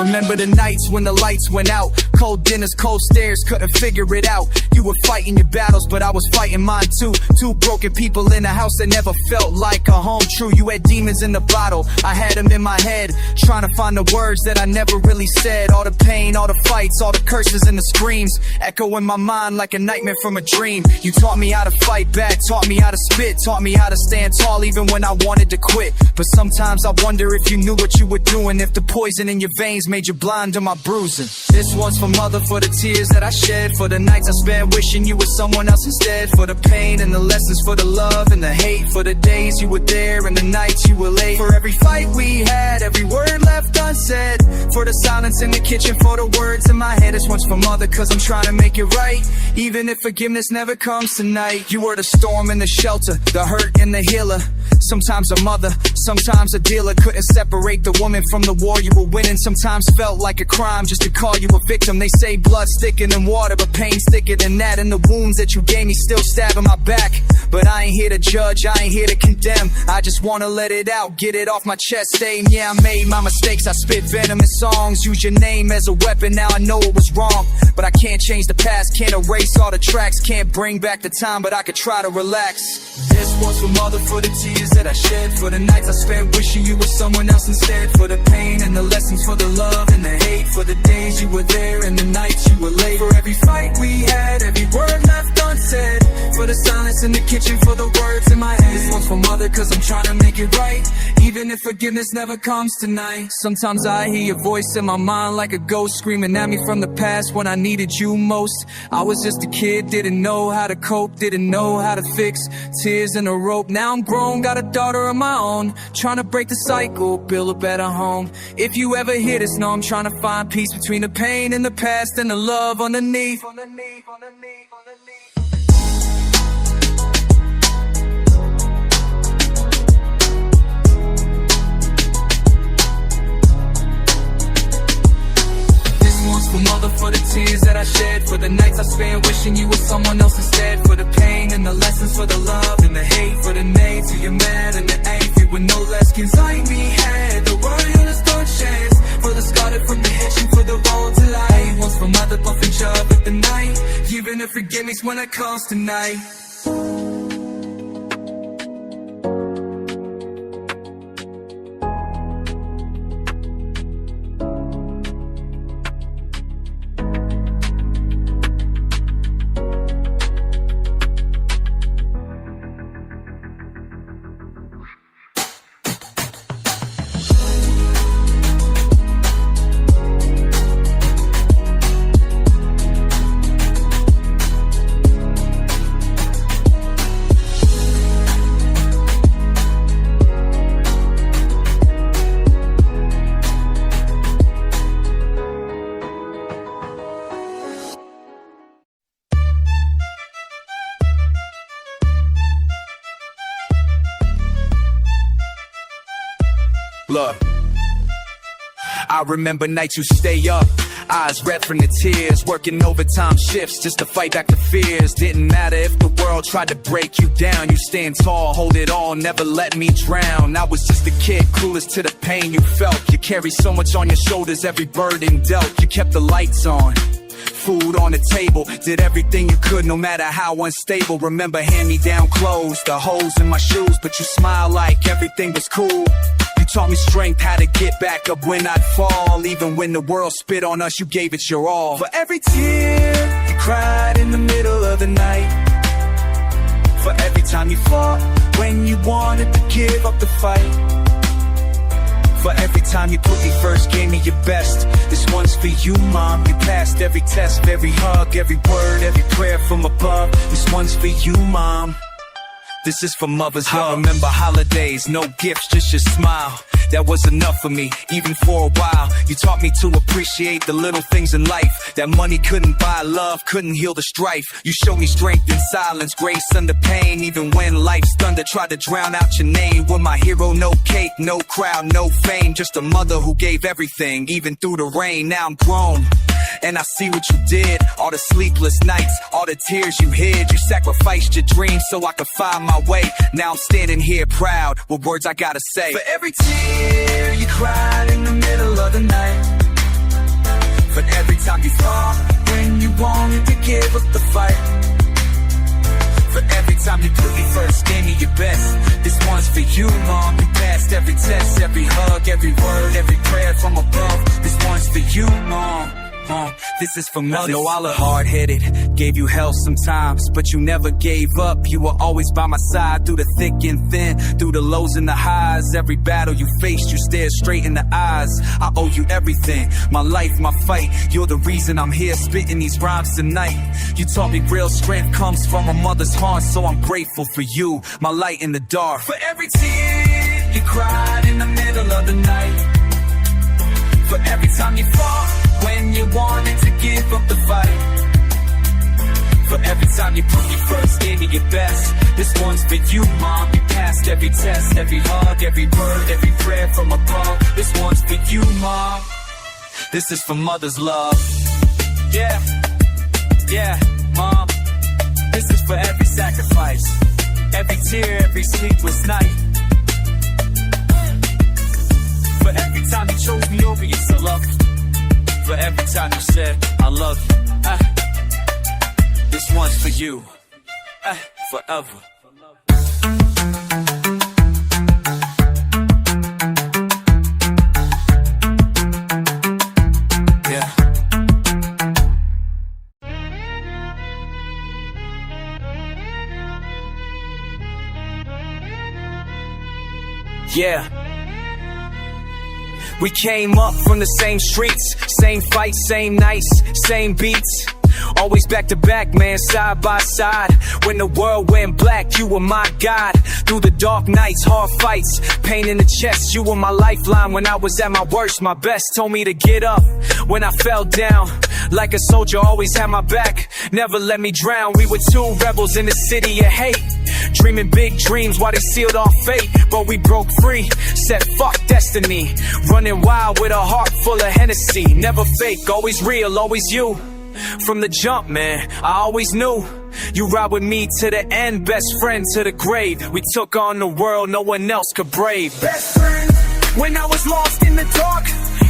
remember the nights when the lights went out. Cold dinners, cold stares, couldn't figure it out. You were fighting your battles, but I was fighting mine too. Two broken people in a house that never felt like a home. True, you had demons in the bottle, I had them in my head, trying to find the words that I never really said. All the pain, all the fights, all the curses and the screams echo in my mind like a nightmare from a dream. You taught me how to fight back, taught me how to spit, taught me how to stand tall even when I wanted to quit. But sometimes I wonder if you knew what you were doing, if the poison in your veins made you blind to my bruising. This one's for mother, for the tears that I shed, for the nights I spent wishing you were someone else instead, for the pain and the lessons, for the love and the hate, for the days you were there and the nights you were late, for every fight we had, every word left unsaid, for the silence in the kitchen, for the words in my head. This one's for mother, cause I'm trying to make it right, even if forgiveness never comes tonight. You were the storm and the shelter, the hurt and the healer. Sometimes a mother, sometimes a dealer. Couldn't separate the woman from the war you were winning. Sometimes felt like a crime just to call you a victim. They say blood's thicker than water, but pain's thicker than that. And the wounds that you gave me still stab in my back. But I ain't here to judge, I ain't here to condemn. I just wanna let it out, get it off my chest. Saying, yeah, I made my mistakes, I spit venomous songs. Use your name as a weapon, now I know it was wrong. But I can't change the past, can't erase all the tracks. Can't bring back the time, but I could try to relax. This one's for mother, for the tears that I shed, for the nights I spent wishing you were someone else instead, for the pain and the lessons, for the love and the hate, for the days you were there and the nights you were late, for every fight we had, every word left unsaid, for the silence in the kitchen, for the words in my head. This one's for mother, cause I'm trying to make it right, even if forgiveness never comes tonight. Sometimes I hear your voice in my mind like a ghost, screaming at me from the past when I needed you most. I was just a kid, didn't know how to cope, didn't know how to fix tears in a rope. Now I'm grown, got a daughter of my own, trying to break the cycle, build a better home. If you ever hear this, know I'm trying to find peace between the pain in the past and the love underneath. For mother, for the tears that I shed, for the nights I spent wishing you were someone else instead, for the pain and the lessons, for the love and the hate, for the names till you're mad and the angry with no less can inside me had the world you just don't chance, for the scarlet from the hitching, for the road to life. Once for mother, buffing job at the night, even if forgiveness when it comes tonight. Look, I remember nights you stay up, eyes red from the tears, working overtime shifts just to fight back the fears. Didn't matter if the world tried to break you down, you stand tall, hold it all, never let me drown. I was just a kid, clueless to the pain you felt. You carry so much on your shoulders, every burden dealt. You kept the lights on, food on the table, did everything you could no matter how unstable. Remember hand-me-down clothes, the holes in my shoes, but you smile like everything was cool. You taught me strength, how to get back up when I'd fall. Even when the world spit on us, you gave it your all. For every tear you cried in the middle of the night, for every time you fought when you wanted to give up the fight, for every time you put me first, gave me your best. This one's for you, Mom. You passed every test, every hug, every word, every prayer from above. This one's for you, Mom. This is for mother's love. I remember holidays, no gifts, just your smile. That was enough for me, even for a while. You taught me to appreciate the little things in life that money couldn't buy, love couldn't heal the strife. You showed me strength in silence, grace under pain. Even when life's thunder tried to drown out your name. Were my hero, no cape, no crowd, no fame. Just a mother who gave everything, even through the rain. Now I'm grown, and I see what you did. All the sleepless nights, all the tears you hid. You sacrificed your dreams so I could find my way. Now I'm standing here proud with words I gotta say. For every tear you cried in the middle of the night, For every time you fall when you wanted to give up the fight. For every time you put me first, gave me your best. This one's for you, Mom. You passed every test, every hug, every word, every prayer from above. This one's for you, Mom. This is for mothers. I know I look hard-headed, gave you hell sometimes, but you never gave up. You were always by my side through the thick and thin, through the lows and the highs. Every battle you faced, you stared straight in the eyes. I owe you everything, my life, my fight. You're the reason I'm here spitting these rhymes tonight. You taught me real strength comes from a mother's heart, so I'm grateful for you, my light in the dark. For every tear you cried in the middle of the night. For every time you fought when you wanted to give up the fight. For every time you put me first, gave me your best. This one's for you, Mom. You passed every test, every hug, every word, every prayer from above. This one's for you, Mom. This is for mother's love. Yeah, yeah, Mom. This is for every sacrifice, every tear, every sleepless night. For every time you chose me over your love. For every time you said, I love you. This one's for you. Forever. Yeah. Yeah. We came up from the same streets, same fights, same nights, same beats. Always back to back, man, side by side. When the world went black, you were my God. Through the dark nights, hard fights, pain in the chest. You were my lifeline when I was at my worst, my best. Told me to get up when I fell down. Like a soldier, always had my back, never let me drown. We were two rebels in the city of hate, dreaming big dreams while they sealed our fate. But we broke free, said fuck destiny. Running wild with a heart full of Hennessy. Never fake, always real, always you. From the jump, man, I always knew you ride with me to the end, best friend to the grave. We took on the world no one else could brave. Best friend, when I was lost in the dark,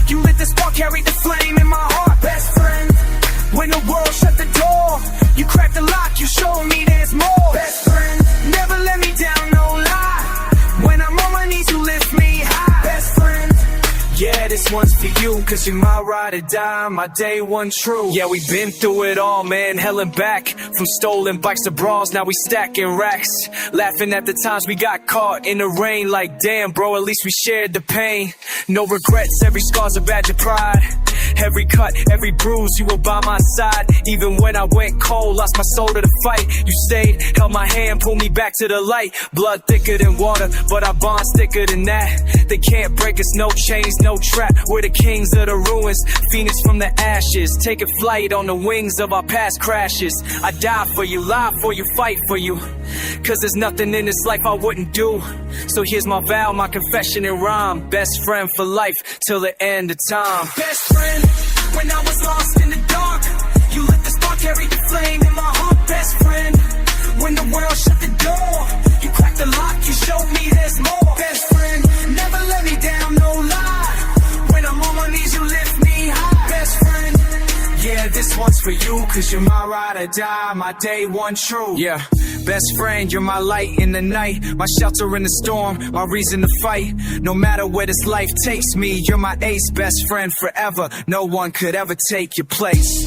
you lit the spark, carried the flame in my heart. Best friend, when the world shut the door, you cracked the lock, you showed me there's more. Best friend, never let me down, no lie. When I'm on my knees, you lift me high. Best friend, yeah, this one's for you, cause you're my ride or die, my day one true. Yeah, we been through it all, man, hell and back. From stolen bikes to bras, now we stacking racks. Laughing at the times we got caught in the rain. Like damn bro, at least we shared the pain. No regrets, every scar's a badge of pride. Every cut, every bruise, you were by my side. Even when I went cold, lost my soul to the fight, you stayed, held my hand, pulled me back to the light. Blood thicker than water, but our bond's thicker than that. They can't break us, no chains, no trap. We're the kings of the ruins, phoenix from the ashes, taking flight on the wings of our past crashes. I die for you, lie for you, fight for you, cause there's nothing in this life I wouldn't do. So here's my vow, my confession and rhyme. Best friend for life, till the end of time. Best friend, when I was lost in the dark, you lit the spark, carried the flame in my heart. Best friend, when the world shut the door, you cracked the lock, you showed me there's more. Best friend, never let me down, no lie. When I'm on my knees, you lift me high. Best friend, yeah, this one's for you, cause you're my ride or die, my day one true. Yeah, best friend, you're my light in the night, my shelter in the storm, my reason to fight. No matter where this life takes me, you're my ace, best friend forever. No one could ever take your place.